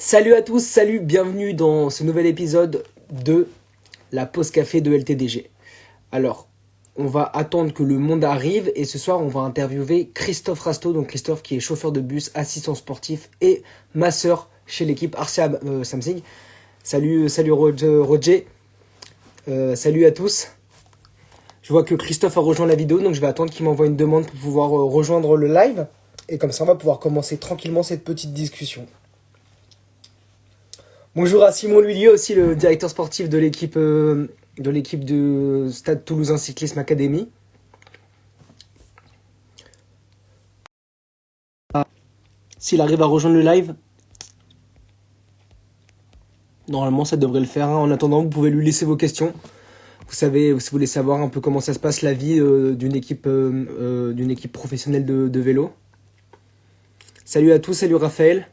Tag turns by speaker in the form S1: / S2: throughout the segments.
S1: Salut à tous, salut, bienvenue dans ce nouvel épisode de la pause café de LTDG. Alors, on va attendre que le monde arrive et ce soir on va interviewer Christophe Rasto, donc Christophe qui est chauffeur de bus, assistant sportif et masseur chez l'équipe Arcia Samsung. Salut Roger. Salut à tous. Je vois que Christophe a rejoint la vidéo, donc je vais attendre qu'il m'envoie une demande pour pouvoir rejoindre le live. Et comme ça on va pouvoir commencer tranquillement cette petite discussion. Bonjour à Simon Lhuillier, aussi le directeur sportif de l'équipe de Stade Toulousain Cyclisme Academy. S'il arrive à rejoindre le live, normalement ça devrait le faire, hein. En attendant, vous pouvez lui laisser vos questions. Vous savez, si vous voulez savoir un peu comment ça se passe la vie d'une équipe professionnelle de vélo. Salut à tous, salut Raphaël.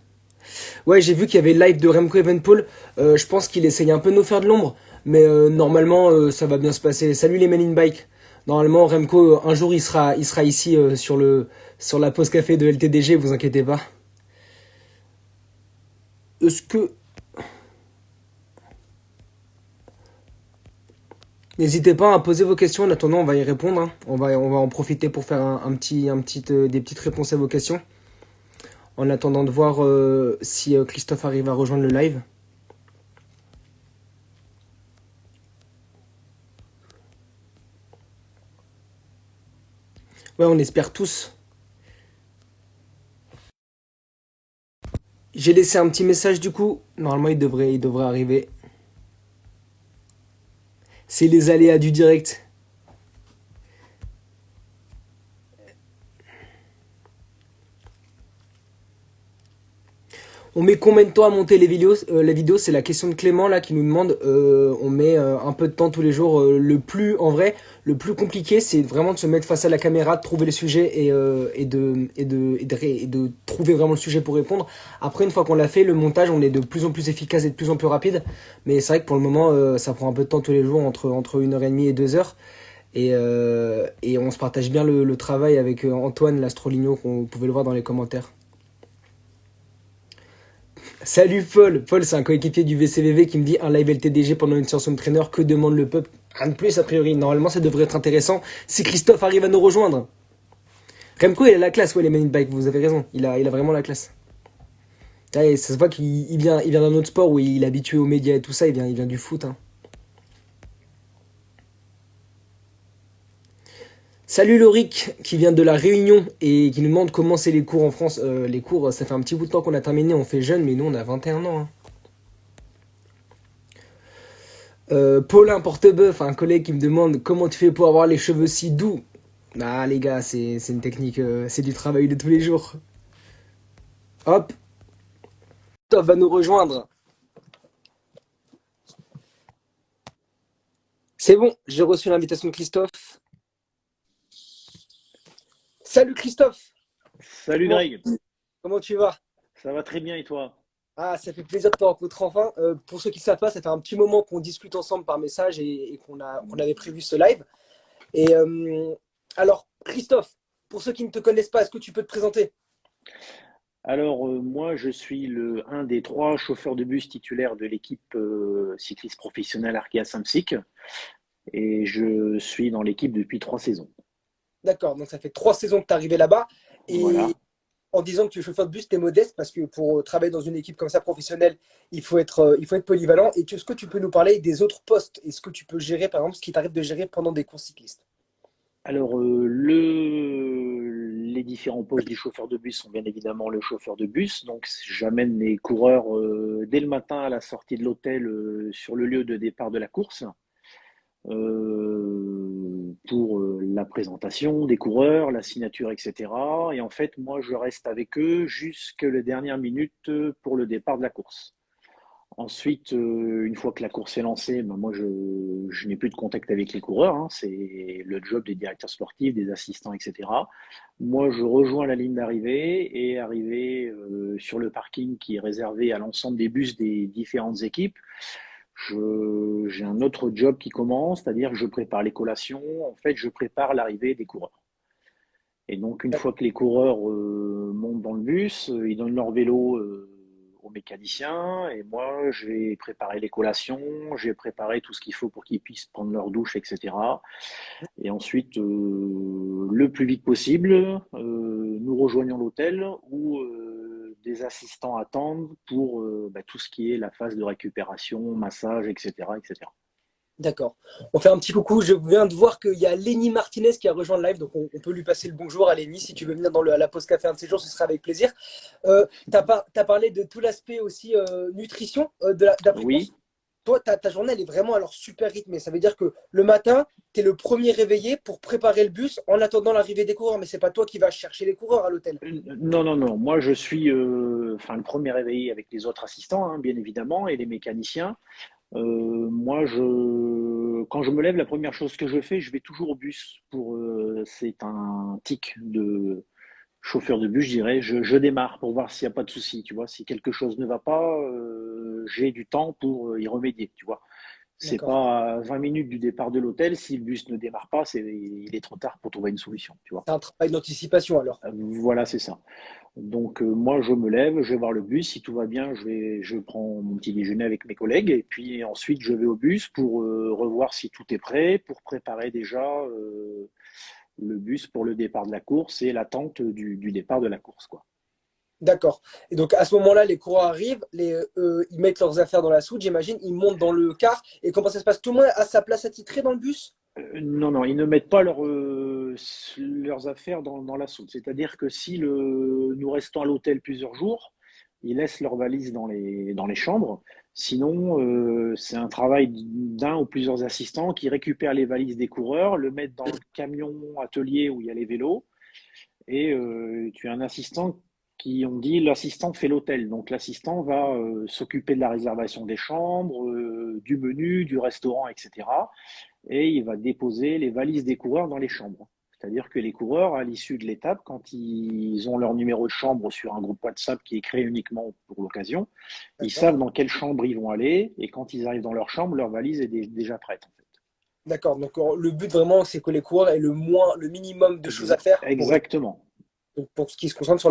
S1: Ouais, j'ai vu qu'il y avait le live de Remco Evenepoel. Je pense qu'il essaye un peu de nous faire de l'ombre, mais normalement ça va bien se passer. Salut les Men in Bike. Normalement Remco, un jour il sera ici sur la pause café de LTDG, vous inquiétez pas. Est-ce que N'hésitez pas à poser vos questions. En attendant, on va y répondre, hein. On va en profiter pour faire des petites réponses à vos questions. En attendant de voir si Christophe arrive à rejoindre le live. Ouais, on espère tous. J'ai laissé un petit message du coup. Normalement, il devrait arriver. C'est les aléas du direct. On met combien de temps à monter les vidéos? La vidéo, c'est la question de Clément là qui nous demande. On met un peu de temps tous les jours. Le plus compliqué, c'est vraiment de se mettre face à la caméra, de trouver le sujet et de trouver vraiment le sujet pour répondre. Après, une fois qu'on l'a fait, le montage, on est de plus en plus efficace et de plus en plus rapide. Mais c'est vrai que pour le moment, ça prend un peu de temps tous les jours, entre 1h30 et 2 heures. Et on se partage bien le travail avec Antoine Lastroligno, qu'on pouvait le voir dans les commentaires. Salut Paul, Paul c'est un coéquipier du VCVV qui me dit un live LTDG pendant une séance home trainer, que demande le peuple? Rien de plus a priori, normalement ça devrait être intéressant si Christophe arrive à nous rejoindre. Remco il a la classe, ouais les Men in Bike, vous avez raison, il a vraiment la classe. Ouais, ça se voit qu'il vient d'un autre sport où il est habitué aux médias et tout ça, il vient du foot, hein. Salut Loric qui vient de la Réunion et qui nous demande comment c'est les cours en France. Les cours, ça fait un petit bout de temps qu'on a terminé, on fait jeune mais nous on a 21 ans, hein. Paulin Portebeuf, un collègue qui me demande comment tu fais pour avoir les cheveux si doux. Ah les gars, c'est une technique, c'est du travail de tous les jours. Hop, Christophe va nous rejoindre. C'est bon, j'ai reçu l'invitation de Christophe. Salut Christophe,
S2: Salut
S1: comment,
S2: Greg,
S1: comment tu vas?
S2: ça va très bien et toi?
S1: Ah, ça fait plaisir de te rencontrer enfin. Pour ceux qui ne savent pas, ça fait un petit moment qu'on discute ensemble par message et qu'on avait prévu ce live. Et alors, Christophe, pour ceux qui ne te connaissent pas, est-ce que tu peux te présenter?
S2: Alors moi je suis un des trois chauffeurs de bus titulaires de l'équipe cycliste professionnelle Arkea Samsic et je suis dans l'équipe depuis 3 saisons.
S1: D'accord, donc ça fait 3 saisons que tu es arrivé là-bas. Et
S2: Voilà.
S1: en disant que tu es chauffeur de bus, tu es modeste parce que pour travailler dans une équipe comme ça professionnelle, il faut être polyvalent. Et est-ce que tu peux nous parler des autres postes? Est-ce que tu peux gérer, par exemple, ce qui t'arrive de gérer pendant des courses cyclistes?
S2: Alors les différents postes du chauffeur de bus sont bien évidemment le chauffeur de bus. Donc j'amène les coureurs dès le matin à la sortie de l'hôtel sur le lieu de départ de la course. Pour la présentation des coureurs, la signature, etc. Et en fait, moi, je reste avec eux jusqu'à les dernières minutes pour le départ de la course. Ensuite, une fois que la course est lancée, ben moi, je n'ai plus de contact avec les coureurs, hein. C'est le job des directeurs sportifs, des assistants, etc. Moi, je rejoins la ligne d'arrivée et arrivé sur le parking qui est réservé à l'ensemble des bus des différentes équipes, j'ai un autre job qui commence, c'est-à-dire que je prépare les collations. En fait, je prépare l'arrivée des coureurs. Et donc, une fois que les coureurs montent dans le bus, ils donnent leur vélo aux mécaniciens et moi, j'ai préparé les collations, j'ai préparé tout ce qu'il faut pour qu'ils puissent prendre leur douche, etc. Et ensuite, le plus vite possible, nous rejoignons l'hôtel où des assistants attendent pour tout ce qui est la phase de récupération, massage, etc., etc.
S1: D'accord. On fait un petit coucou. Je viens de voir qu'il y a Lenny Martinez qui a rejoint le live, donc on peut lui passer le bonjour à Lenny. Si tu veux venir dans la pause café un de ces jours, ce sera avec plaisir. T'as parlé de tout l'aspect aussi nutrition d'après-course.
S2: Oui,
S1: Toi, ta journée, elle est vraiment alors super rythmée. Ça veut dire que le matin, tu es le premier réveillé pour préparer le bus en attendant l'arrivée des coureurs, mais c'est pas toi qui vas chercher les coureurs à l'hôtel.
S2: non, non, non. Moi, je suis le premier réveillé avec les autres assistants, hein, bien évidemment, et les mécaniciens. Moi, quand je me lève, la première chose que je fais, je vais toujours au bus. C'est un tic de chauffeur de bus, je dirais. Je démarre pour voir s'il n'y a pas de souci, tu vois. Si quelque chose ne va pas, j'ai du temps pour y remédier, tu vois. C'est
S1: D'accord.
S2: pas à 20 minutes du départ de l'hôtel. Si le bus ne démarre pas, il est trop tard pour trouver une solution, tu vois.
S1: C'est un travail d'anticipation alors.
S2: Voilà, c'est ça. Donc moi, je me lève, je vais voir le bus. Si tout va bien, je prends mon petit déjeuner avec mes collègues et puis ensuite je vais au bus pour revoir si tout est prêt, pour préparer déjà le bus pour le départ de la course et l'attente du départ de la course, quoi.
S1: D'accord. Et donc à ce moment-là, les coureurs arrivent, ils mettent leurs affaires dans la soute, j'imagine, ils montent dans le car. Et comment ça se passe? Tout le monde a sa place attitrée dans le bus?
S2: Non, non, ils ne mettent pas leurs affaires dans la soute. C'est-à-dire que si nous restons à l'hôtel plusieurs jours, ils laissent leurs valises dans les chambres. Sinon, c'est un travail d'un ou plusieurs assistants qui récupèrent les valises des coureurs, le mettent dans le camion atelier où il y a les vélos, et tu as un assistant on dit l'assistant fait l'hôtel. Donc l'assistant va s'occuper de la réservation des chambres, du menu, du restaurant, etc. Et il va déposer les valises des coureurs dans les chambres. C'est-à-dire que les coureurs, à l'issue de l'étape, quand ils ont leur numéro de chambre sur un groupe WhatsApp qui est créé uniquement pour l'occasion, ils
S1: D'accord.
S2: savent dans quelle chambre ils vont aller, et quand ils arrivent dans leur chambre, leur valise est déjà prête, en
S1: D'accord. Donc le but vraiment, c'est que les coureurs aient le minimum de
S2: fait.
S1: choses à faire
S2: Exactement.
S1: pour ce qui se concentre sur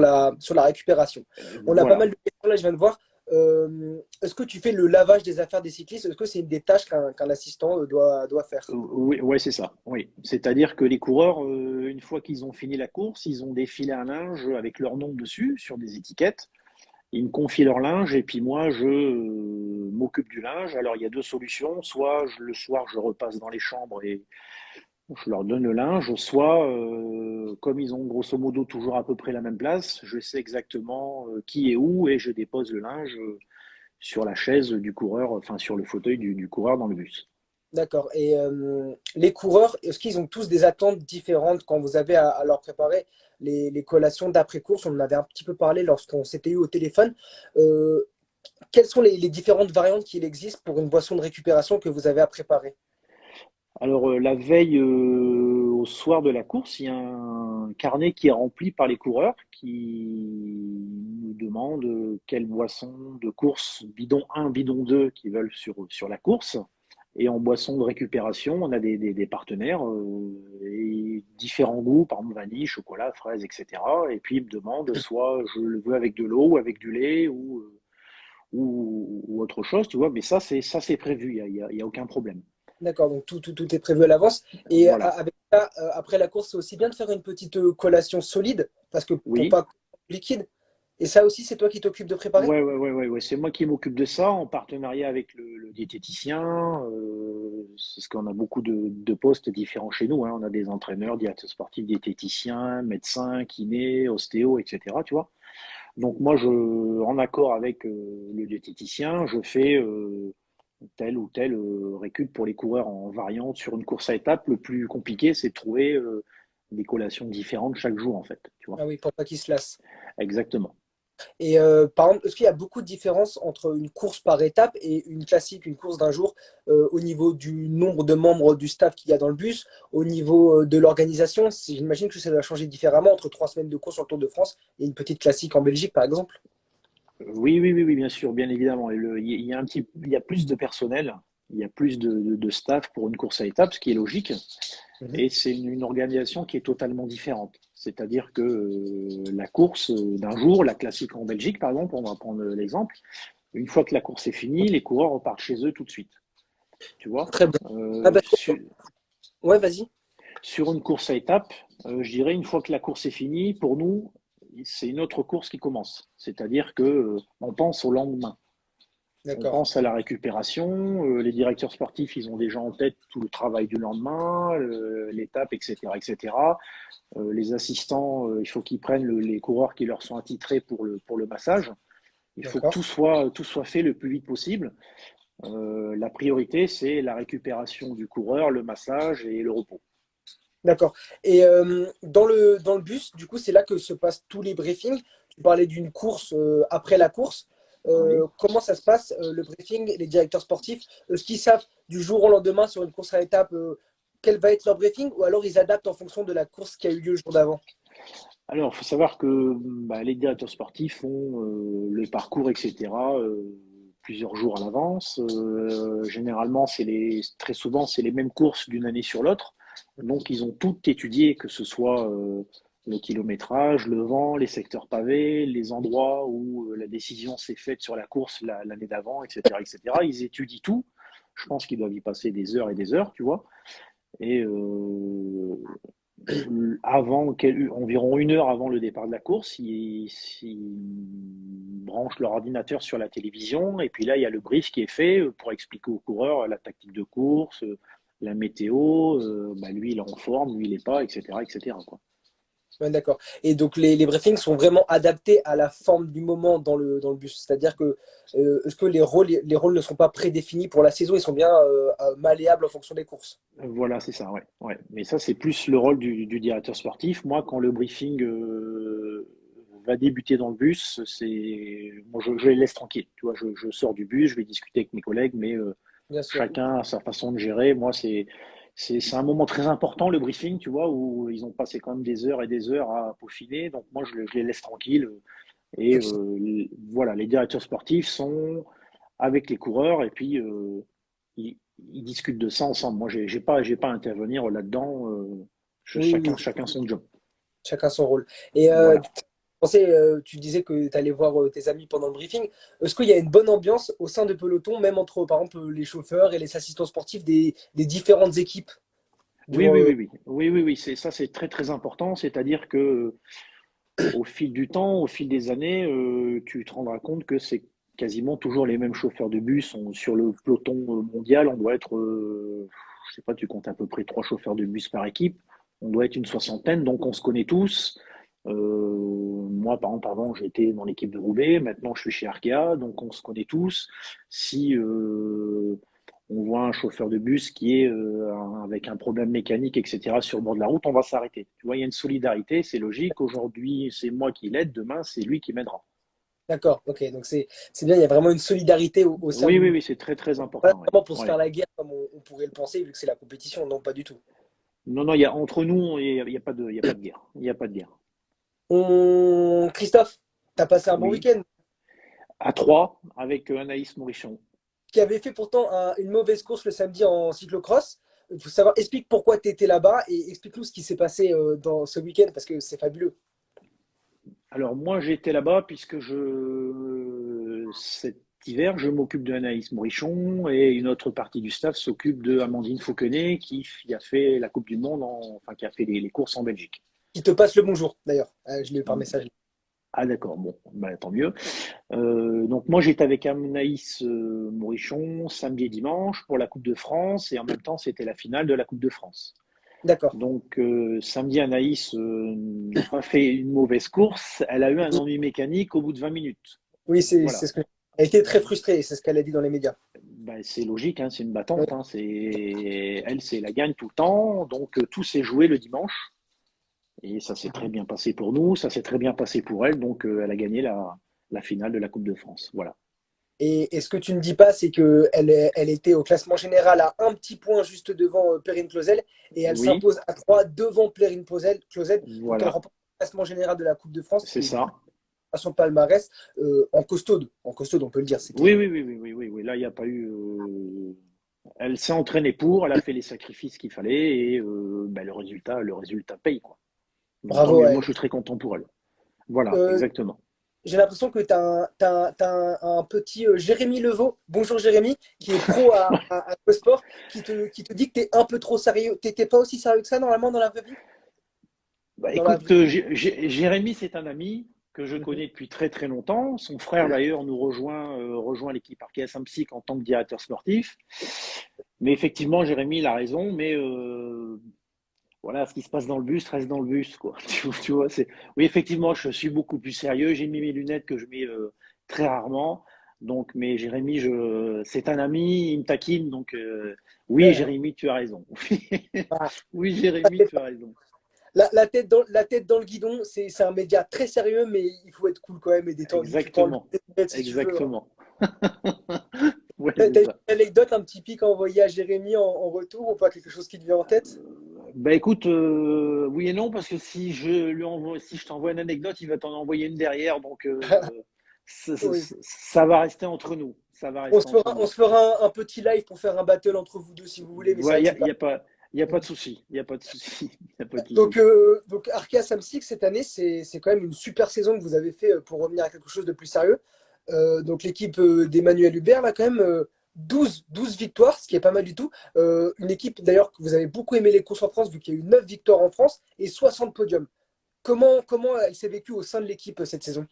S1: la récupération. On a pas
S2: Voilà.
S1: mal de questions là, je viens de voir. Est-ce que tu fais le lavage des affaires des cyclistes? Est-ce que c'est une des tâches qu'un assistant doit faire?
S2: Oui, ouais, c'est ça. Oui. C'est-à-dire que les coureurs, une fois qu'ils ont fini la course, ils ont défilé un linge avec leur nom dessus sur des étiquettes. Ils me confient leur linge et puis moi, je m'occupe du linge. Alors, il y a deux solutions. Soit le soir, je repasse dans les chambres et je leur donne le linge. Soit, comme ils ont grosso modo toujours à peu près la même place, je sais exactement qui est où et je dépose le linge sur la chaise du coureur, enfin sur le fauteuil du coureur dans le bus.
S1: D'accord. Et les coureurs, est-ce qu'ils ont tous des attentes différentes quand vous avez à leur préparer les collations d'après-course? On en avait un petit peu parlé lorsqu'on s'était eu au téléphone. Euh, Quelles sont les différentes variantes qu'il existe pour une boisson de récupération que vous avez à préparer?
S2: Alors, la veille au soir de la course, il y a un carnet qui est rempli par les coureurs qui nous demandent quelle boisson de course, bidon 1, bidon 2, qu'ils veulent sur la course. Et en boisson de récupération, on a des partenaires et différents goûts, par exemple vanille, chocolat, fraise, etc. Et puis ils me demandent soit je le veux avec de l'eau ou avec du lait ou autre chose, tu vois. Mais ça c'est prévu, il y a aucun problème.
S1: D'accord, donc tout est prévu à l'avance. Et
S2: Voilà.
S1: avec ça, après la course, c'est aussi bien de faire une petite collation solide, parce que pour
S2: Oui.
S1: pas liquide. Et ça aussi, c'est toi qui t'occupes de préparer?
S2: Ouais, ouais, ouais, ouais, ouais. C'est moi qui m'occupe de ça en partenariat avec le diététicien. C'est ce qu'on a beaucoup de postes différents chez nous, hein. On a des entraîneurs, directeurs sportifs, diététiciens, médecins, kinés, ostéo, etc. Tu vois. Donc moi, en accord avec le diététicien, je fais telle ou telle récup pour les coureurs en variante sur une course à étapes. Le plus compliqué, c'est de trouver des collations différentes chaque jour, en fait. Tu vois.
S1: Ah oui, pour pas qu'ils se lassent.
S2: Exactement.
S1: Et par exemple, est-ce qu'il y a beaucoup de différences entre une course par étape et une classique, une course d'un jour, au niveau du nombre de membres du staff qu'il y a dans le bus, au niveau de l'organisation? J'imagine que ça doit changer différemment entre 3 semaines de course sur le Tour de France et une petite classique en Belgique, par exemple.
S2: Oui, oui, oui, oui, bien sûr, bien évidemment. Il y a plus de personnel, il y a plus de staff pour une course à étapes, ce qui est logique.
S1: Mhm.
S2: Et c'est une organisation qui est totalement différente. C'est-à-dire que la course d'un jour, la classique en Belgique par exemple, on va prendre l'exemple, une fois que la course est finie, les coureurs repartent chez eux tout de suite. Tu vois.
S1: Très bien. Ah
S2: Euh,
S1: bah, trop bien.
S2: sur,
S1: Ouais, vas-y.
S2: sur une course à étapes, je dirais une fois que la course est finie, pour nous, c'est une autre course qui commence. C'est-à-dire que on pense au lendemain. On
S1: D'accord.
S2: pense à la récupération. Les directeurs sportifs, ils ont déjà en tête tout le travail du lendemain, l'étape, etc., etc. Les assistants, il faut qu'ils prennent les coureurs qui leur sont attitrés pour le massage. Il faut que
S1: D'accord.
S2: tout soit fait le plus vite possible. La priorité, c'est la récupération du coureur, le massage et le repos.
S1: D'accord. Et dans le bus, du coup, c'est là que se passent tous les briefings. Tu parlais d'une course après la course.
S2: Oui.
S1: Comment ça se passe, le briefing, les directeurs sportifs? Est-ce qu'ils savent du jour au lendemain sur une course à étapes quel va être leur briefing ou alors ils adaptent en fonction de la course qui a eu lieu le jour d'avant?
S2: Alors, il faut savoir que les directeurs sportifs font le parcours, etc., plusieurs jours à l'avance. Généralement, très souvent, c'est les mêmes courses d'une année sur l'autre. Donc, ils ont tout étudié, que ce soit le kilométrage, le vent, les secteurs pavés, les endroits où la décision s'est faite sur la course l'année d'avant, etc., etc. Ils étudient tout. Je pense qu'ils doivent y passer des heures et des heures, tu vois. Et environ 1 heure avant le départ de la course, ils branchent leur ordinateur sur la télévision et puis là, il y a le brief qui est fait pour expliquer aux coureurs la tactique de course, la météo, lui il est en forme, lui il n'est pas, etc., etc., quoi.
S1: Ouais, d'accord. Et donc les briefings sont vraiment adaptés à la forme du moment dans le bus. C'est-à-dire que est-ce que les rôles ne sont pas prédéfinis pour la saison, ils sont bien malléables en fonction des courses.
S2: Voilà, c'est ça, ouais. Ouais. Mais ça, c'est plus le rôle du directeur sportif. Moi, quand le briefing va débuter dans le bus, moi, je les laisse tranquilles. Tu vois, je sors du bus, je vais discuter avec mes collègues, mais
S1: Bien sûr.
S2: chacun a sa façon de gérer. Moi, c'est un moment très important, le briefing, tu vois, où ils ont passé quand même des heures et des heures à peaufiner. Donc, moi, je les laisse tranquilles. Et
S1: Donc,
S2: voilà, les directeurs sportifs sont avec les coureurs et puis ils discutent de ça ensemble. Moi, j'ai pas à intervenir là-dedans.
S1: oui, oui,
S2: Chacun son job.
S1: chacun son rôle. Et
S2: Voilà.
S1: tu disais que tu allais voir tes amis pendant le briefing. Est-ce qu'il y a une bonne ambiance au sein de peloton, même entre, par exemple, les chauffeurs et les assistants sportifs des différentes équipes
S2: Oui,
S1: durant,
S2: oui, oui, oui, oui, oui, oui. C'est très très important. C'est-à-dire que au fil du temps, au fil des années, tu te rendras compte que c'est quasiment toujours les mêmes chauffeurs de bus. Sur le peloton mondial, on doit être, je sais pas, tu comptes à peu près 3 chauffeurs de bus par équipe. On doit être une soixantaine, donc on se connaît tous. Moi, par exemple, avant, j'étais dans l'équipe de Roubaix. Maintenant, je suis chez Arkea, donc on se connaît tous. Si on voit un chauffeur de bus qui est avec un problème mécanique, etc., sur le bord de la route, on va s'arrêter. Tu vois, il y a une solidarité, c'est logique. Aujourd'hui, c'est moi qui l'aide, demain, c'est lui qui m'aidera.
S1: d'accord, ok. Donc c'est bien, il y a vraiment une solidarité au sein
S2: Oui, oui,
S1: du.
S2: oui, c'est très, très
S1: Pas
S2: important. Ouais.
S1: vraiment pour se faire
S2: Ouais.
S1: la guerre comme on pourrait le penser, vu que c'est la compétition. Non, pas du tout.
S2: Non, non, entre nous, il y a pas de guerre. Il n'y a pas de guerre.
S1: Christophe, t'as passé un bon
S2: Oui.
S1: week-end.
S2: À trois, avec Anaïs Morichon.
S1: Qui avait fait pourtant une mauvaise course le samedi en cyclocross. Il faut savoir, explique pourquoi tu étais là-bas et explique-nous ce qui s'est passé dans ce week-end parce que c'est fabuleux.
S2: Alors, moi, j'étais là-bas puisque cet hiver, je m'occupe de Anaïs Morichon et une autre partie du staff s'occupe de Amandine Fauquenet qui a fait la Coupe du Monde, enfin, qui a fait les courses en Belgique.
S1: Qui te passe le bonjour d'ailleurs. Je l'ai eu par message.
S2: Ah d'accord, bon, tant mieux. Donc moi j'étais avec Anaïs Morichon samedi et dimanche pour la Coupe de France et en même temps c'était la finale de la Coupe de France.
S1: D'accord.
S2: Donc samedi Anaïs n'a pas fait une mauvaise course, elle a eu un ennui mécanique au bout de 20 minutes.
S1: Oui,
S2: Voilà.
S1: c'est ce que. Elle était très frustrée, c'est ce qu'elle a dit dans les médias.
S2: Ben, c'est logique, hein, c'est une battante,
S1: Ouais.
S2: hein, elle c'est la gagne tout le temps, donc tout s'est joué le dimanche et ça s'est très bien passé pour nous, ça s'est très bien passé pour elle, donc elle a gagné la finale de la Coupe de France. Voilà.
S1: Et ce que tu ne dis pas, c'est elle était au classement général à un petit point juste devant Perrine Clausel et elle
S2: Oui,
S1: s'impose à 3 devant Perrine Clausel. Donc elle
S2: voilà,
S1: remporte le classement général de la Coupe de France
S2: c'est
S1: et du coup,
S2: ça.
S1: à son palmarès en costaude, on peut le dire.
S2: Oui,
S1: C'était
S2: oui, oui, oui, oui, oui, oui. Là, il n'y a pas eu. Elle s'est entraînée elle a fait les sacrifices qu'il fallait et le résultat paye, quoi. Donc tant
S3: Bravo,
S2: mieux, moi
S3: ouais.
S2: je suis très content pour elle. Voilà,
S3: Euh,
S2: exactement.
S3: j'ai l'impression que tu as, un petit Jérémy Levaux, bonjour Jérémy, qui est pro à Sport, qui te dit que tu es un peu trop sérieux. T'es pas aussi sérieux que ça normalement dans la vraie vie?
S2: Bah,
S3: Dans la
S2: écoute,
S3: vraie.
S2: Jérémy, c'est un ami que je
S3: Mhm.
S2: connais depuis très très longtemps. Son frère d'ailleurs nous rejoint l'équipe Arkea Samsic en tant que directeur sportif. Mais effectivement, Jérémy, il a raison, mais voilà, ce qui se passe dans le bus reste dans le bus, quoi. Tu vois, c'est... Oui, effectivement, je suis beaucoup plus sérieux. J'ai mis mes lunettes que je mets très rarement. Donc, mais Jérémy, c'est un ami, il me taquine. Donc, oui,
S3: Ouais.
S2: Jérémy, tu as raison.
S3: Voilà.
S2: Oui, Jérémy, tu as raison.
S3: La tête dans le guidon, c'est un média très sérieux, mais il faut être cool quand même et détendu. Tu peux enlever
S2: Exactement.
S3: tes lunettes si tu veux, hein.
S2: Exactement. Ouais,
S3: T'as
S2: c'est
S3: une
S2: ça.
S3: anecdote, un petit pic à envoyer à Jérémy en retour ou pas quelque chose qui te vient en tête?
S2: Bah écoute, oui et non, parce que si je t'envoie une anecdote, il va t'en envoyer une derrière, donc
S3: Oui.
S2: ça va rester entre nous. Ça va rester entre
S3: On
S2: nous.
S3: se fera un petit live pour faire un battle entre vous deux si vous voulez, mais c'est
S2: Voilà,
S3: vrai que c'est pas.
S2: y a pas de souci, il y a pas de souci, il y a pas de
S3: Donc,
S2: souci.
S3: Arkea Samsic, cette année, c'est quand même une super saison que vous avez fait pour revenir à quelque chose de plus sérieux. Donc, l'équipe d'Emmanuel Hubert, là, quand même, 12 victoires, ce qui est pas mal du tout. Une équipe, d'ailleurs, que vous avez beaucoup aimé les courses en France, vu qu'il y a eu 9 victoires en France et 60 podiums. Comment elle s'est vécue au sein de l'équipe cette saison?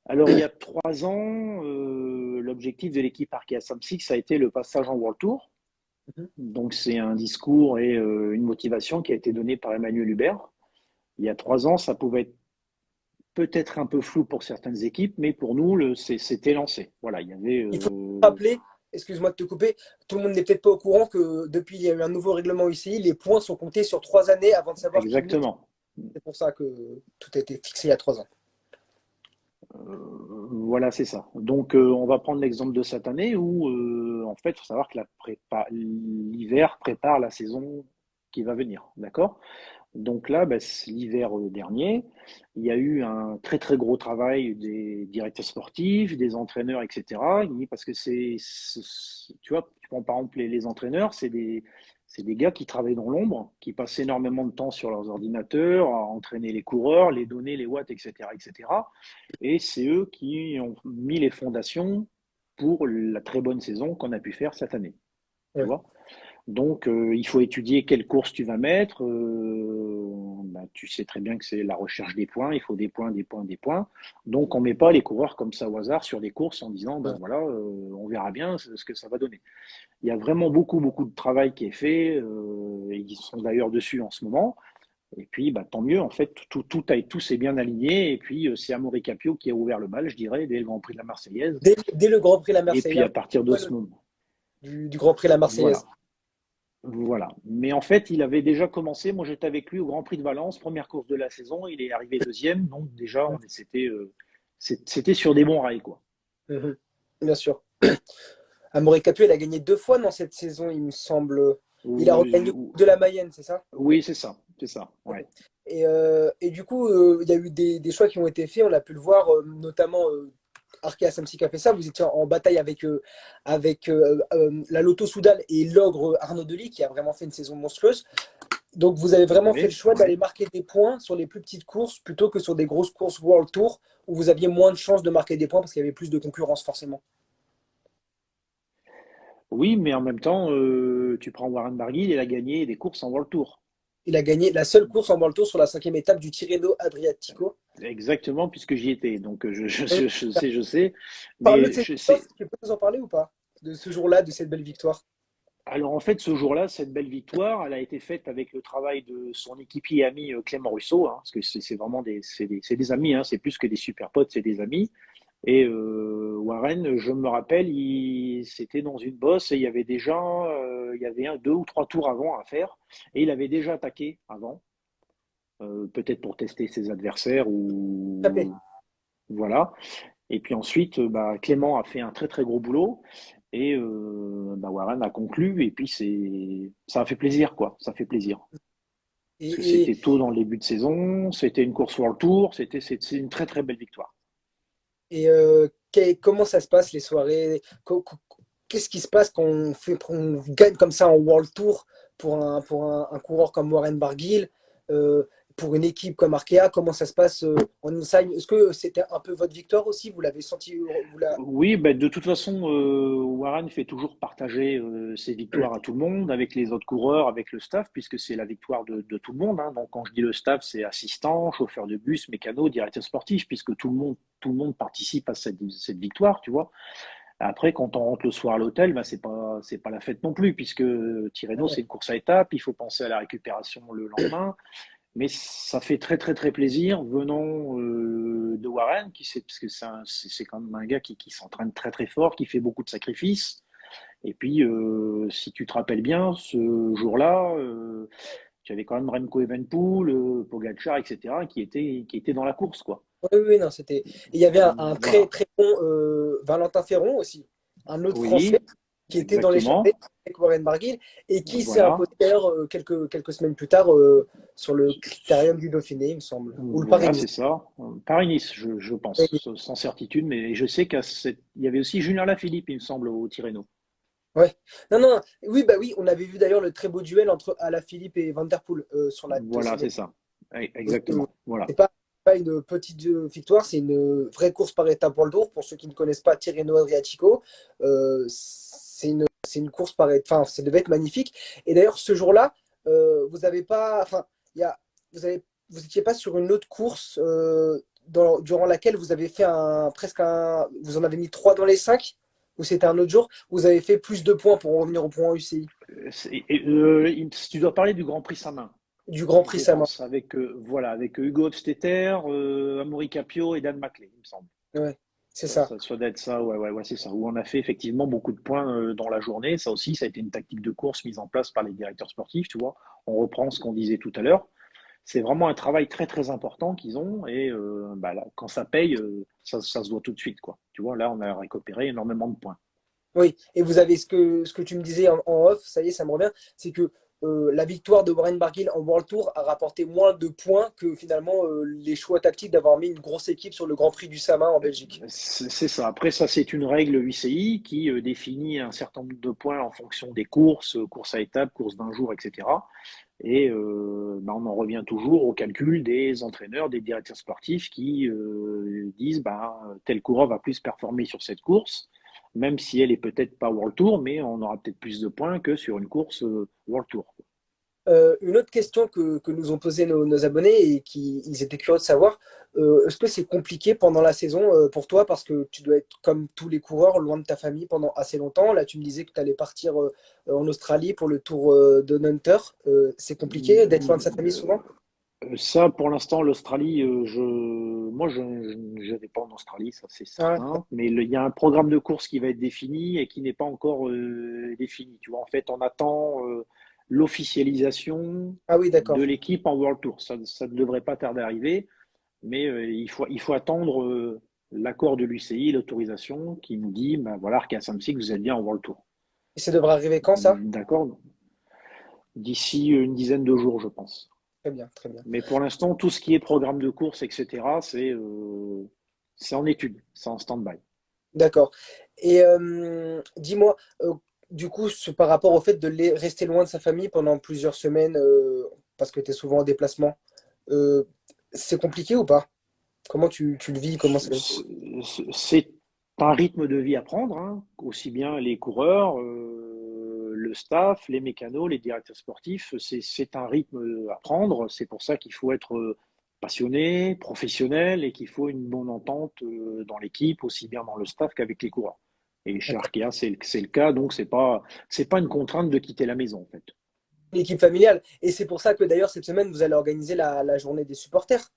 S2: Alors il y a 3 ans, l'objectif de l'équipe Arkea Samsic, ça a été le passage en World Tour.
S3: Mhm.
S2: Donc c'est un discours et une motivation qui a été donnée par Emmanuel Hubert. Il y a 3 ans, ça pouvait être peut-être un peu flou pour certaines équipes, mais pour nous, c'était lancé. Voilà, il y avait
S3: Il faut rappeler, excuse-moi de te couper, tout le monde n'est peut-être pas au courant que depuis il y a eu un nouveau règlement UCI, les points sont comptés sur 3 années avant de savoir qui monte.
S2: exactement.
S3: C'est pour ça que tout a été fixé il y a 3 ans.
S2: Voilà, c'est ça. Donc, on va prendre l'exemple de cette année où, en fait, il faut savoir que l'hiver prépare la saison qui va venir. D'accord? Donc là, bah, l'hiver dernier, il y a eu un très très gros travail des directeurs sportifs, des entraîneurs, etc. Parce que tu vois, tu prends par exemple les entraîneurs, c'est des gars qui travaillent dans l'ombre, qui passent énormément de temps sur leurs ordinateurs, à entraîner les coureurs, les données, les watts, etc., etc. Et c'est eux qui ont mis les fondations pour la très bonne saison qu'on a pu faire cette année. Tu
S3: Ouais.
S2: vois? Donc, il faut étudier quelle course tu vas mettre. Bah, tu sais très bien que c'est la recherche des points. Il faut des points, des points, des points. Donc, on ne met pas les coureurs comme ça au hasard sur des courses en disant, ben
S3: Ouais.
S2: voilà, on verra bien ce que ça va donner. Il y a vraiment beaucoup, beaucoup de travail qui est fait. Et ils sont d'ailleurs dessus en ce moment. Et puis, bah, tant mieux. En fait, tout s'est bien aligné. Et puis, c'est Amaury Capio qui a ouvert le bal, je dirais, dès le Grand Prix de la Marseillaise.
S3: Dès le Grand Prix La
S2: Et puis,
S3: Marseillaise,
S2: à partir de ce moment,
S3: du Grand Prix La
S2: voilà.
S3: Marseillaise.
S2: Voilà. Mais en fait, il avait déjà commencé. Moi, j'étais avec lui au Grand Prix de Valence, première course de la saison. Il est arrivé deuxième. Donc, déjà, c'était sur des bons rails, quoi.
S3: Mhm. Bien sûr. Amaury Capuel, il a gagné 2 fois dans cette saison, il me semble. Il a regagné de la Mayenne, c'est ça?
S2: Oui, c'est ça. C'est ça. Ouais.
S3: Et du coup, il y a eu des choix qui ont été faits, on a pu le voir, notamment Arkea Samsic a fait ça. Vous étiez en bataille avec la Lotto Soudal et l'ogre Arnaud Delis, qui a vraiment fait une saison monstrueuse. Donc vous avez vraiment fait le
S2: Oui,
S3: choix
S2: oui.
S3: d'aller marquer des points sur les plus petites courses plutôt que sur des grosses courses World Tour où vous aviez moins de chances de marquer des points parce qu'il y avait plus de concurrence forcément.
S2: Oui, mais en même temps, tu prends Warren Barguil, il a gagné des courses en World Tour.
S3: Il a gagné la seule course en World Tour sur la 5e étape du Tirreno Adriatico.
S2: Exactement, puisque j'y étais. Donc,
S3: Oui.
S2: je sais.
S3: Parle-nous de
S2: Mais
S3: cette victoire, tu peux nous en parler ou pas? De ce jour-là, de cette belle victoire.
S2: alors en fait, ce jour-là, cette belle victoire, elle a été faite avec le travail de son équipier et ami Clément Russo, hein, parce que c'est vraiment c'est des amis, hein, c'est plus que des super potes, c'est des amis. Et Warren, je me rappelle, c'était dans une bosse et il y avait 2 ou 3 tours avant à faire, et il avait déjà attaqué avant, peut-être pour tester ses adversaires
S3: Tapé.
S2: ou voilà. Et puis ensuite, bah, Clément a fait un très très gros boulot. Et bah, Warren a conclu, et puis ça a fait plaisir, quoi. Ça fait plaisir. Parce que
S3: Et,
S2: c'était tôt dans le début de saison, c'était une course World Tour, c'est une très très belle victoire.
S3: comment ça se passe les soirées? Qu'est-ce qui se passe quand on gagne comme ça en World Tour? pour un coureur comme Warren Barguil, euh, pour une équipe comme Arkea, comment ça se passe en Inside? Est-ce que c'était un peu votre victoire aussi? Vous l'avez senti,
S2: Oui, ben, de toute façon, Warren fait toujours partager ses victoires à tout le monde, avec les autres coureurs, avec le staff, puisque c'est la victoire de tout le monde, hein. Donc, quand je dis le staff, c'est assistant, chauffeur de bus, mécano, directeur sportif, puisque tout le monde participe à cette victoire, tu vois. Après, quand on rentre le soir à l'hôtel, ben, c'est pas la fête non plus, puisque Tirreno, c'est une course à étapes, il faut penser à la récupération le lendemain. Mais ça fait très très très plaisir venant de Warren, parce que c'est quand même un gars qui s'entraîne très très fort, qui fait beaucoup de sacrifices. Et puis, si tu te rappelles bien, ce jour-là, tu avais quand même Remco Evenepoel, Pogacar, etc., qui étaient dans la course, quoi.
S3: oui, oui, oui, non, c'était. Il y avait un très
S2: Voilà.
S3: très bon Valentin Ferron aussi, un autre Français
S2: Oui,
S3: qui était dans l'échappée
S2: exactement.
S3: avec Warren Barguil et qui s'est imposé
S2: Voilà.
S3: d'ailleurs quelques semaines plus tard sur le Critérium du Dauphiné, il me semble, ou le
S2: Voilà,
S3: Paris-Nice.
S2: c'est ça. Paris-Nice, je pense, sans certitude, mais je sais il y avait aussi Julien Lafilippe, il me semble, au Tirreno.
S3: Ouais. Non, non, oui, bah oui, on avait vu d'ailleurs le très beau duel entre Alaphilippe et Van Der Poel sur la
S2: Voilà,
S3: deuxième
S2: c'est
S3: étape.
S2: ça.
S3: Donc,
S2: Exactement. Voilà.
S3: c'est pas une petite victoire, c'est une vraie course par étapes pour le Tour. Pour ceux qui ne connaissent pas Tirreno Adriatico, c'est une course par étapes. Enfin, ça devait être magnifique. Et d'ailleurs, ce jour-là, vous avez pas, enfin, il y a, vous étiez pas sur une autre course durant laquelle vous avez fait vous en avez mis trois dans les cinq, ou c'était un autre jour, vous avez fait plus de points pour en revenir au point UCI
S2: Tu dois parler du Grand Prix Samin,
S3: du Grand Prix
S2: je
S3: Sama.
S2: pense, avec, voilà, avec Hugo Hofstetter, Amaury Capio et Dan Maclay, il me semble.
S3: Ouais, c'est ça.
S2: Ça doit être ça, ouais, c'est ça. Où on a fait effectivement beaucoup de points dans la journée. Ça aussi, ça a été une tactique de course mise en place par les directeurs sportifs, tu vois. On reprend ce qu'on disait tout à l'heure. C'est vraiment un travail très très important qu'ils ont et bah, là, quand ça paye, ça se voit tout de suite, quoi. Tu vois, là, on a récupéré énormément de points.
S3: Oui, et vous avez ce que tu me disais en off, ça y est, ça me revient, c'est que la victoire de Warren Barguil en World Tour a rapporté moins de points que finalement les choix tactiques d'avoir mis une grosse équipe sur le Grand Prix du Sama en Belgique.
S2: C'est ça. Après, ça, c'est une règle UCI qui définit un certain nombre de points en fonction des courses, courses à étapes, courses d'un jour, etc. Et bah, on en revient toujours au calcul des entraîneurs, des directeurs sportifs qui disent bah, tel coureur va plus performer sur cette course, même si elle est peut-être pas World Tour, mais on aura peut-être plus de points que sur une course World Tour.
S3: Une autre question que nous ont posé nos abonnés et qui ils étaient curieux de savoir, est-ce que c'est compliqué pendant la saison pour toi parce que tu dois être comme tous les coureurs loin de ta famille pendant assez longtemps. Là, tu me disais que tu allais partir en Australie pour le Tour de Hunter. C'est compliqué d'être loin de sa famille souvent?
S2: Ça, pour l'instant, l'Australie, moi, je vais pas en Australie, ça c'est
S3: Ah,
S2: certain. Mais il y a un programme de course qui va être défini et qui n'est pas encore défini. Tu vois, en fait, on attend l'officialisation
S3: ah oui,
S2: de
S3: d'accord.
S2: l'équipe en World Tour. Ça ne devrait pas tarder à arriver, mais il faut attendre l'accord de l'UCI, l'autorisation, qui nous dit, ben voilà, Arkea Samsic, vous êtes bien en World Tour.
S3: Et ça devrait arriver quand ça?
S2: D'accord? D'ici une dizaine de jours, je pense.
S3: Très bien, très bien.
S2: Mais pour l'instant, tout ce qui est programme de course, etc., c'est en étude, c'est en stand-by.
S3: D'accord. Et dis-moi, du coup, par rapport au fait de rester loin de sa famille pendant plusieurs semaines, parce que tu es souvent en déplacement, euh, c'est compliqué ou pas? Comment tu le vis? Comment c'est?
S2: C'est un rythme de vie à prendre, hein, aussi bien les coureurs, le staff, les mécanos, les directeurs sportifs. C'est un rythme à prendre. C'est pour ça qu'il faut être passionné, professionnel et qu'il faut une bonne entente dans l'équipe, aussi bien dans le staff qu'avec les coureurs. Et chez
S3: D'accord.
S2: Arkea, c'est le cas, donc c'est pas une contrainte de quitter la maison, en fait.
S3: L'équipe familiale. Et c'est pour ça que d'ailleurs, cette semaine, vous allez organiser la journée des supporters.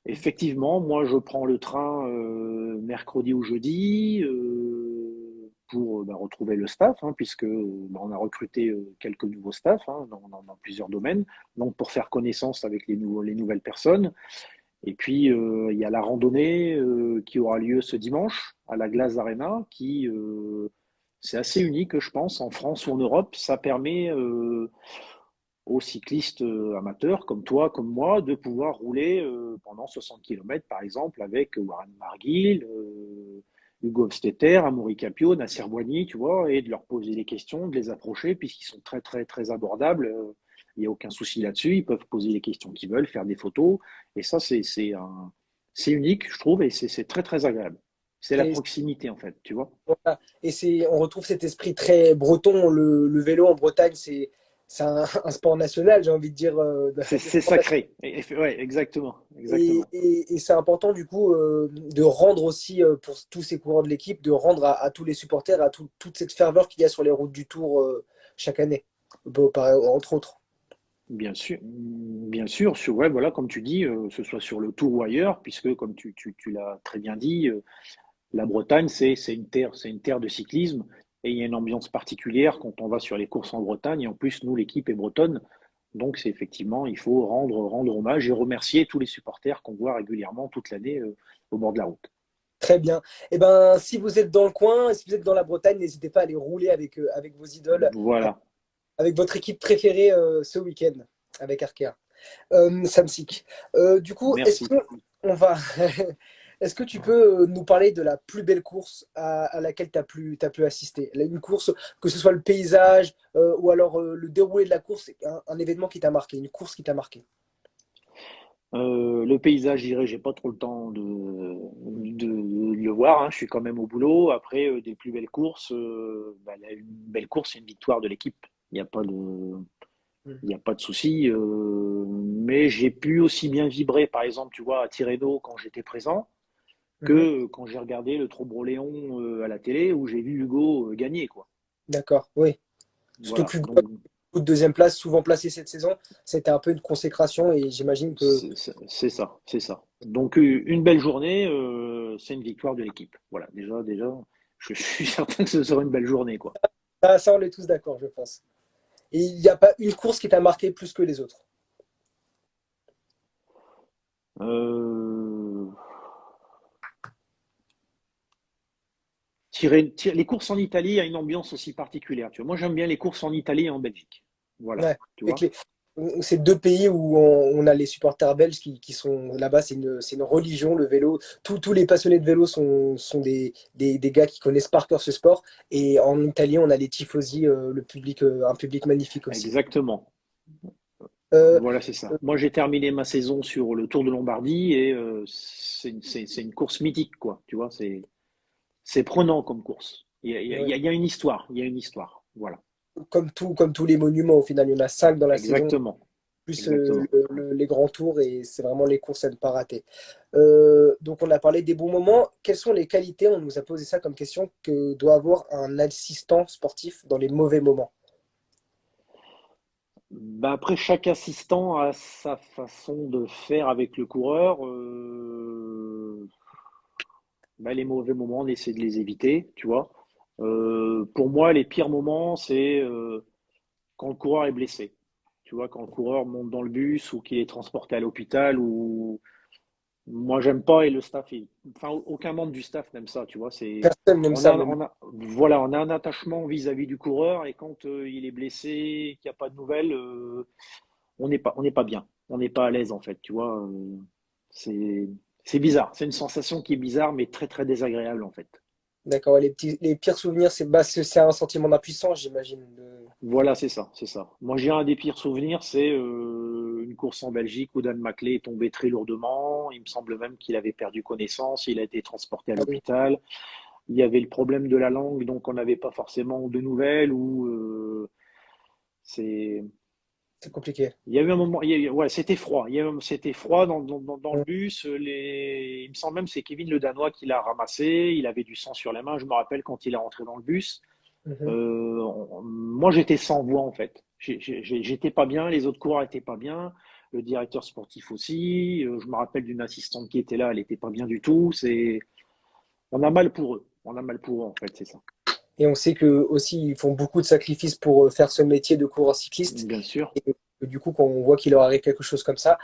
S2: Effectivement, moi je prends le train mercredi ou jeudi pour bah, retrouver le staff, hein, puisque bah, on a recruté quelques nouveaux staffs hein, dans plusieurs domaines, donc pour faire connaissance avec les nouvelles personnes. Et puis il y a la randonnée qui aura lieu ce dimanche à la Glace Arena, qui c'est assez unique, je pense, en France ou en Europe. Ça permet aux cyclistes amateurs comme toi, comme moi, de pouvoir rouler pendant 60 km, par exemple, avec Warren Marguil, Hugo Hofstetter, Amaury Capio, Nasser Boigny, tu vois, et de leur poser des questions, de les approcher, puisqu'ils sont très, très, très abordables. Il n'y a aucun souci là-dessus. Ils peuvent poser les questions qu'ils veulent, faire des photos. Et ça, c'est unique, je trouve, et c'est très, très agréable. C'est la
S3: C'est-
S2: proximité, en fait, tu vois.
S3: voilà. Et on retrouve cet esprit très breton. Le vélo en Bretagne, c'est un sport national, j'ai envie de dire. Des
S2: C'est
S3: sports nationaux.
S2: sacré. Ouais, exactement. Exactement.
S3: Et c'est important du coup de rendre aussi pour tous ces coureurs de l'équipe, de rendre à tous les supporters, à toute cette ferveur qu'il y a sur les routes du Tour chaque année, entre autres.
S2: Bien sûr, ouais, voilà, comme tu dis, que ce soit sur le Tour ou ailleurs, puisque comme tu l'as très bien dit, la Bretagne, c'est une terre de cyclisme et il y a une ambiance particulière quand on va sur les courses en Bretagne. Et en plus, nous, l'équipe est bretonne. Donc, c'est effectivement, il faut rendre hommage et remercier tous les supporters qu'on voit régulièrement toute l'année au bord de la route.
S3: Très bien. Et ben, si vous êtes dans le coin, si vous êtes dans la Bretagne, n'hésitez pas à aller rouler avec vos idoles,
S2: Voilà,
S3: avec votre équipe préférée ce week-end, avec Arkea. Samsic. Du coup, est-ce
S2: merci.
S3: que on va est-ce que tu peux nous parler de la plus belle course à laquelle t'as pu assister? Une course, que ce soit le paysage ou alors le déroulé de la course, un événement qui t'a marqué, une course qui t'a marqué.
S2: Le paysage, je dirais, j'ai pas trop le temps de le voir, hein. Je suis quand même au boulot. Après, des plus belles courses, une belle course, c'est une victoire de l'équipe. Il n'y a pas de, il y a pas de souci. Mais j'ai pu aussi bien vibrer, par exemple, tu vois, à Tirreno quand j'étais présent,
S3: Mhm.
S2: que quand j'ai regardé le Trobroléon à la télé où j'ai vu Hugo gagner, quoi.
S3: D'accord, oui. Surtout
S2: Voilà.
S3: que Hugo,
S2: Donc,
S3: de deuxième place, souvent placé cette saison, c'était un peu une consécration et j'imagine que
S2: c'est ça, c'est ça. Donc, une belle journée, c'est une victoire de l'équipe. Voilà. Déjà, je suis certain que ce sera une belle journée, quoi.
S3: ça, on est tous d'accord, je pense. Et il n'y a pas une course qui t'a marqué plus que les autres.
S2: Euh, les courses en Italie a une ambiance aussi particulière. Tu vois. Moi, j'aime bien les courses en Italie et en Belgique. Voilà,
S3: Ouais.
S2: tu
S3: Avec
S2: vois.
S3: c'est deux pays où on a les supporters belges qui sont là-bas, c'est une religion, le vélo. Tous les passionnés de vélo sont des gars qui connaissent par cœur ce sport. Et en Italie, on a les tifosi, un public magnifique aussi.
S2: Exactement.
S3: Euh,
S2: Voilà, c'est ça. Moi, j'ai terminé ma saison sur le Tour de Lombardie et c'est une course mythique, quoi. Tu vois, c'est prenant comme course.
S3: ouais.
S2: Il y a une histoire. Il y a une histoire. Voilà.
S3: Comme tous les monuments, au final, il y en a cinq dans la saison,
S2: Exactement.
S3: plus
S2: Exactement.
S3: les grands tours, et c'est vraiment les courses à ne pas rater. Donc, on a parlé des bons moments. Quelles sont les qualités, on nous a posé ça comme question, que doit avoir un assistant sportif dans les mauvais moments?
S2: Bah après, chaque assistant a sa façon de faire avec le coureur. Les mauvais moments, on essaie de les éviter, tu vois. Pour moi, les pires moments, c'est quand le coureur est blessé. Tu vois, quand le coureur monte dans le bus ou qu'il est transporté à l'hôpital ou moi j'aime pas et le staff, enfin aucun membre du staff n'aime ça, tu vois.
S3: Personne n'aime ça, même.
S2: Voilà, on a un attachement vis-à-vis du coureur et quand il est blessé, qu'il n'y a pas de nouvelles, on n'est pas bien, on n'est pas à l'aise en fait, tu vois. C'est, c'est bizarre, c'est une sensation qui est bizarre mais très très désagréable en fait.
S3: D'accord, ouais, les pires souvenirs, c'est un sentiment d'impuissance, j'imagine.
S2: Voilà, c'est ça, c'est ça. Moi, j'ai un des pires souvenirs, c'est une course en Belgique où Dan Maclay est tombé très lourdement. Il me semble même qu'il avait perdu connaissance. Il a été transporté à
S3: Ah oui,
S2: l'hôpital. Il y avait le problème de la langue, donc on n'avait pas forcément de nouvelles. Ou c'est,
S3: c'est compliqué.
S2: il y a eu un moment, ouais, c'était froid. C'était froid dans le
S3: Ouais.
S2: bus. Il me semble même que c'est Kevin le Danois qui l'a ramassé. Il avait du sang sur la main. Je me rappelle quand il est rentré dans le bus.
S3: Mhm.
S2: Moi, j'étais sans voix en fait. J'étais pas bien, les autres coureurs étaient pas bien, le directeur sportif aussi. Je me rappelle d'une assistante qui était là, elle était pas bien du tout. On a mal pour eux. On a mal pour eux en fait, c'est ça.
S3: Et on sait que aussi ils font beaucoup de sacrifices pour faire ce métier de coureur cycliste.
S2: Bien sûr.
S3: Et du coup, quand on voit qu'il leur arrive quelque chose comme ça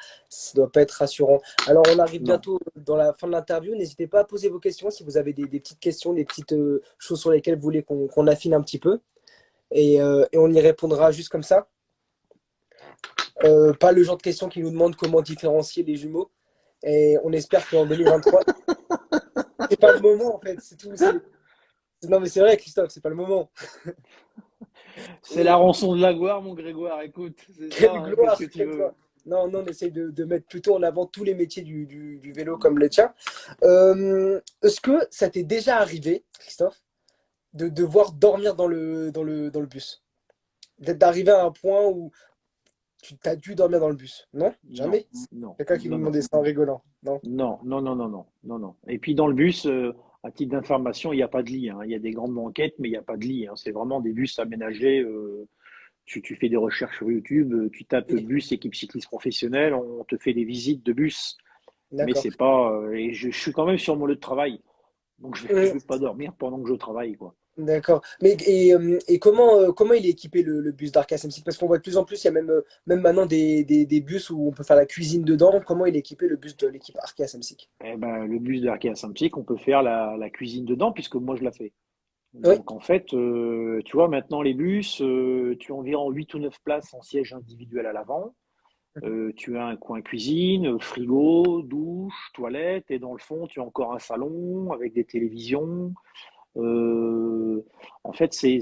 S3: doit pas être rassurant. Alors, on arrive
S2: Non.
S3: bientôt dans la fin de l'interview. N'hésitez pas à poser vos questions si vous avez des petites questions, des petites choses sur lesquelles vous voulez qu'on affine un petit peu. Et on y répondra juste comme ça. Pas le genre de questions qui nous demandent comment différencier les jumeaux. Et on espère qu'en 2023, pas le moment, en fait. C'est tout. Non, mais c'est vrai, Christophe, c'est pas le moment.
S2: C'est la
S3: Et
S2: rançon de la gloire, mon Grégoire. Écoute, c'est ça,
S3: quelle
S2: hein, qu'est-ce
S3: gloire,
S2: que tu
S3: quelle
S2: veux?
S3: gloire. Non, non, on essaye de mettre plutôt en avant tous les métiers du vélo comme le tien. Est-ce que ça t'est déjà arrivé, Christophe, de devoir dormir dans le bus? D'être d'arriver à un point où tu t'as dû dormir dans le bus? Non?
S2: Non,
S3: Jamais?
S2: non,
S3: Quelqu'un qui nous
S2: non, non.
S3: demandait ça en rigolant? Non?
S2: Non, non, non, non, non, non, non. Et puis dans le bus, à titre d'information, il n'y a pas de lit, hein. Il y a des grandes banquettes, mais il n'y a pas de lit, hein. C'est vraiment des bus aménagés. Tu fais des recherches sur YouTube, tu tapes
S3: Oui,
S2: bus équipe cycliste professionnelle, on te fait des visites de bus. Mais
S3: d'accord.
S2: c'est pas. Et je suis quand même sur mon lieu de travail, donc je vais pas dormir pendant que je travaille, quoi.
S3: D'accord. Mais et comment il est équipé le bus d'Arc SMC? Parce qu'on voit de plus en plus, il y a même maintenant des bus où on peut faire la cuisine dedans. Comment il est équipé le bus de l'équipe Arc SMC?
S2: Eh ben, le bus de Arkea Samsic, on peut faire la cuisine dedans, puisque moi je la fais.
S3: Oui,
S2: Donc en fait, tu vois, maintenant les bus, tu as environ 8 ou 9 places en siège individuel à l'avant. Tu as un coin cuisine, frigo, douche, toilette, et dans le fond, tu as encore un salon avec des télévisions. Euh, En fait, c'est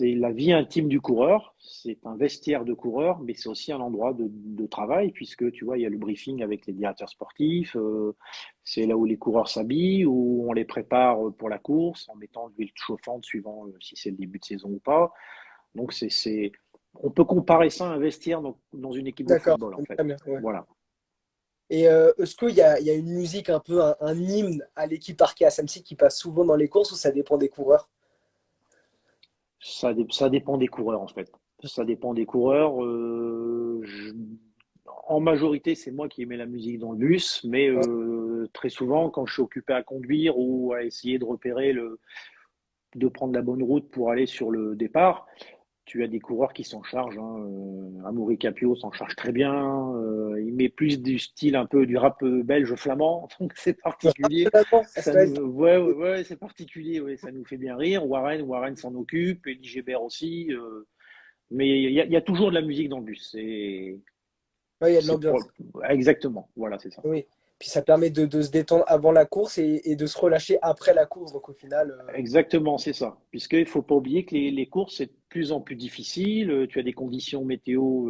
S2: la vie intime du coureur. C'est un vestiaire de coureur, mais c'est aussi un endroit de travail, puisque tu vois, il y a le briefing avec les directeurs sportifs. C'est là où les coureurs s'habillent, où on les prépare pour la course en mettant de l'huile chauffante suivant si c'est le début de saison ou pas. Donc, on peut comparer ça à un vestiaire dans une équipe de
S3: d'accord.
S2: football, en fait.
S3: Très bien. Ouais.
S2: Voilà.
S3: Et est-ce qu'il y a une musique un peu, un hymne à l'équipe Arc SMC qui passe souvent dans les courses ou ça dépend des coureurs?
S2: Ça dépend des coureurs, en fait. Ça dépend des coureurs. En majorité, c'est moi qui mets la musique dans le bus, mais
S3: Ouais.
S2: très souvent, quand je suis occupé à conduire ou à essayer de repérer de prendre la bonne route pour aller sur le départ, tu as des coureurs qui s'en chargent, hein. Amaury Capio s'en charge très bien. Il met plus du style un peu du rap belge flamand, donc c'est
S3: Le rap de
S2: particulier.
S3: l'avant,
S2: Ça nous, ouais, ouais, ouais, c'est particulier, ouais, ça nous fait bien rire. Warren s'en occupe, Elie Gébert aussi. Mais il y a toujours de la musique dans le bus.
S3: ouais, il y a de
S2: C'est
S3: l'ambiance.
S2: pro- Exactement, voilà, c'est ça.
S3: Oui. Puis ça permet de se détendre avant la course et de se relâcher après la course. Donc au final,
S2: Exactement, c'est ça. Puisqu'il ne faut pas oublier que les courses, c'est de plus en plus difficile. Tu as des conditions météo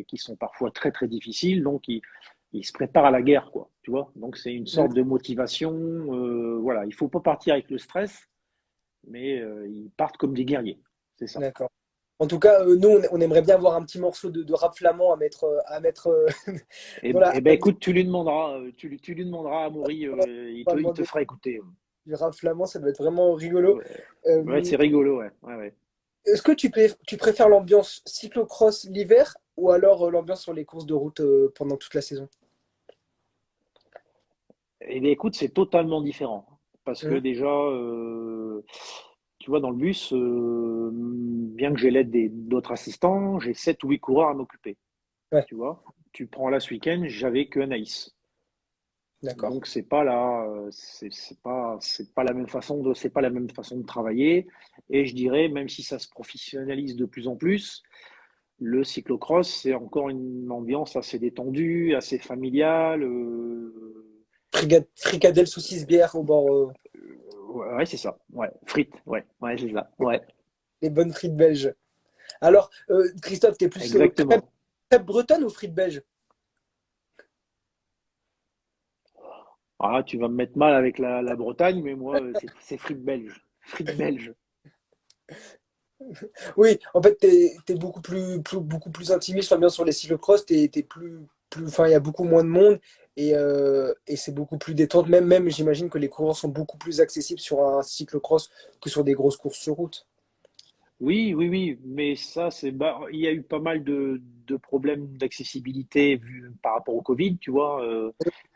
S2: qui sont parfois très, très difficiles. Donc, ils se préparent à la guerre, quoi. Tu vois? Donc, c'est une sorte de motivation. Voilà, il ne faut pas partir avec le stress, mais ils partent comme des guerriers. C'est ça.
S3: d'accord. En tout cas, nous, on aimerait bien avoir un petit morceau de rap flamand à mettre voilà,
S2: Ben, écoute, tu lui demanderas, tu lui demanderas à Maury,
S3: on va
S2: il te
S3: demander
S2: fera écouter.
S3: du rap flamand, ça doit être vraiment rigolo.
S2: Ouais, ouais,
S3: Euh,
S2: c'est rigolo, ouais. Ouais, ouais.
S3: Est-ce que tu préfères l'ambiance cyclocross l'hiver ou alors l'ambiance sur les courses de route pendant toute la saison?
S2: Eh bien, écoute, c'est totalement différent. Parce que
S3: Mhm.
S2: déjà, tu vois, dans le bus, bien que j'ai l'aide d'autres assistants, j'ai 7 ou 8 coureurs à m'occuper.
S3: Ouais,
S2: Tu vois, tu prends là ce week-end, j'avais que Anaïs.
S3: d'accord.
S2: Donc c'est pas là, c'est pas la même c'est pas la même façon de travailler. Et je dirais, même si ça se professionnalise de plus en plus, le cyclocross, c'est encore une ambiance assez détendue, assez familiale.
S3: Fricadelle saucisse bière au bord,
S2: Ouais, ouais, c'est ça. Ouais, frites. Ouais, ouais, c'est ça. Ouais,
S3: les bonnes frites belges. Alors, Christophe, t'es plus crêpe,
S2: exactement.
S3: crêpe bretonne ou frites belges?
S2: Ah, tu vas me mettre mal avec la Bretagne, mais moi, c'est frites belges. Frites belges.
S3: Oui, en fait, t'es beaucoup plus intimiste, enfin, bien sur les cyclocross, t'es enfin, il y a beaucoup moins de monde et c'est beaucoup plus détente. Même, j'imagine que les coureurs sont beaucoup plus accessibles sur un cyclocross que sur des grosses courses sur route.
S2: Oui, oui, oui, mais ça, il y a eu pas mal de problèmes d'accessibilité par rapport au Covid, tu vois.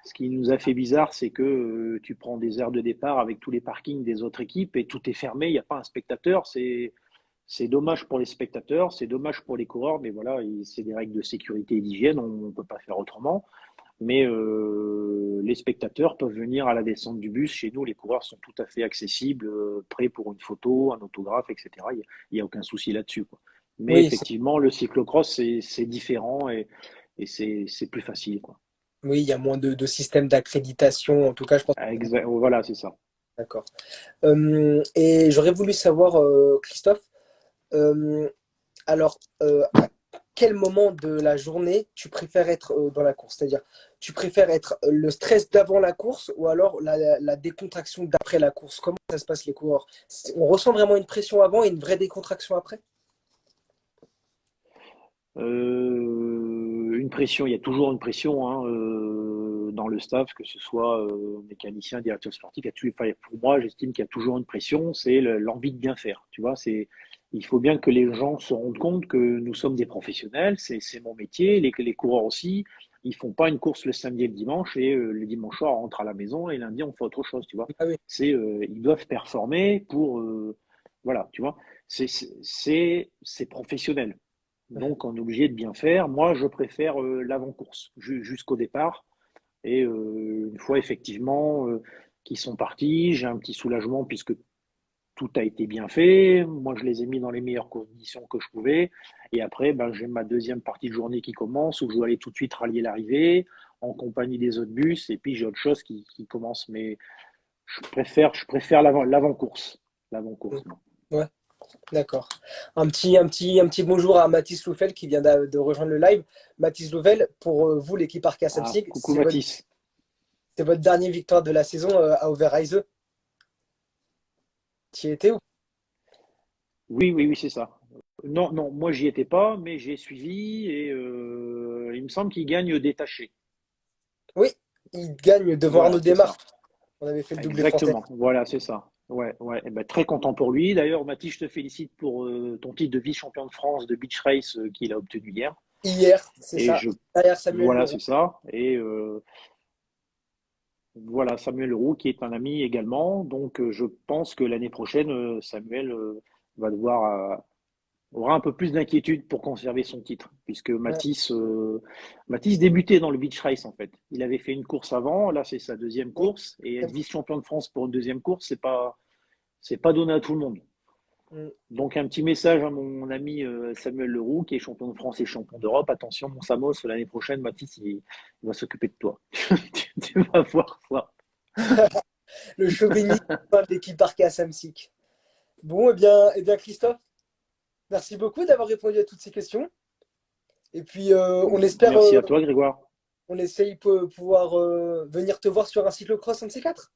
S2: Ce qui nous a fait bizarre, c'est que tu prends des aires de départ avec tous les parkings des autres équipes et tout est fermé, il n'y a pas un spectateur. C'est dommage pour les spectateurs, c'est dommage pour les coureurs, mais voilà, c'est des règles de sécurité et d'hygiène, on ne peut pas faire autrement. Mais les spectateurs peuvent venir à la descente du bus. Chez nous, les coureurs sont tout à fait accessibles, prêts pour une photo, un autographe, etc. Il y a aucun souci là-dessus, quoi. Mais
S3: Oui,
S2: effectivement, le cyclocross, c'est différent et c'est plus facile, quoi.
S3: Oui, il y a moins de systèmes d'accréditation. En tout cas, je pense.
S2: Voilà, c'est ça.
S3: D'accord. Et j'aurais voulu savoir, Christophe, euh, alors, à quel moment de la journée tu préfères être dans la course? C'est-à-dire, tu préfères être le stress d'avant la course ou alors la décontraction d'après la course? Comment ça se passe les coureurs? On ressent vraiment une pression avant et une vraie décontraction après?
S2: Une pression, il y a toujours une pression hein, dans le staff, que ce soit mécanicien, directeur sportif. Enfin, pour moi, j'estime qu'il y a toujours une pression, c'est l'envie de bien faire. Tu vois, il faut bien que les gens se rendent compte que nous sommes des professionnels, c'est mon métier, les coureurs aussi. Ils font pas une course le samedi et le dimanche et le dimanche soir on rentre à la maison et lundi on fait autre chose. Tu vois,
S3: Ah oui.
S2: ils doivent performer pour voilà. Tu vois, c'est professionnel. Donc, on est obligé de bien faire. Moi, je préfère l'avant-course jusqu'au départ. Et une fois effectivement qu'ils sont partis, j'ai un petit soulagement puisque tout a été bien fait. Moi, je les ai mis dans les meilleures conditions que je pouvais. Et après, ben, j'ai ma deuxième partie de journée qui commence où je dois aller tout de suite rallier l'arrivée en compagnie des autres bus. Et puis, j'ai autre chose qui commence. Mais je préfère l'avant-course. L'avant-course, moi.
S3: Ouais, d'accord. Un petit bonjour à Mathis Loufel qui vient de rejoindre le live. Mathis Loufel, pour vous, l'équipe Arkea
S2: Ah,
S3: Samsic,
S2: coucou Mathis.
S3: c'est votre dernière victoire de la saison à Overijse. Tu y étais où?
S2: Oui, oui, oui, c'est ça. Non, non, moi j'y étais pas, mais j'ai suivi et il me semble qu'il gagne détaché.
S3: Oui, il gagne devant
S2: Voilà,
S3: Arnaud
S2: c'est
S3: Démarre.
S2: ça.
S3: On avait fait le doublé français.
S2: Exactement. Voilà, c'est ça. Ouais, ouais. Eh ben, très content pour lui. D'ailleurs, Mathis, je te félicite pour ton titre de vice-champion de France de beach race qu'il a obtenu hier.
S3: Hier, c'est
S2: Et
S3: ça. Derrière Samuel
S2: voilà,
S3: Leroux.
S2: c'est ça. Et voilà, Samuel Leroux qui est un ami également. Donc, je pense que l'année prochaine, Samuel va devoir aura un peu plus d'inquiétude pour conserver son titre, puisque
S3: Ouais,
S2: Mathis débutait dans le beach race en fait. Il avait fait une course avant, là c'est sa deuxième
S3: oui.
S2: course, et être vice-champion de France pour une deuxième course, c'est pas donné à tout le monde.
S3: Mm.
S2: Donc un petit message à mon ami Samuel Leroux, qui est champion de France et champion d'Europe. Attention, mon Samos, l'année prochaine, Mathis, il va s'occuper de toi. Tu vas voir ça.
S3: Le chauviniste de l'équipe Arkea Samsic. Bon, eh bien, Christophe, merci beaucoup d'avoir répondu à toutes ces questions. Et puis, on espère,
S2: Merci à toi, Grégoire.
S3: on essaye pouvoir venir te voir sur un cyclocross un de ces quatre.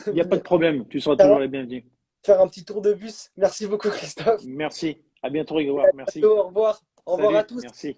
S2: Il n'y a pas de problème, tu seras
S3: Faire un,
S2: toujours les bienvenus.
S3: faire un petit tour de bus. Merci beaucoup, Christophe.
S2: Merci. À bientôt, Grégoire.
S3: À
S2: Merci.
S3: bientôt, au revoir. Au revoir à
S2: Salut.
S3: tous.
S2: Merci.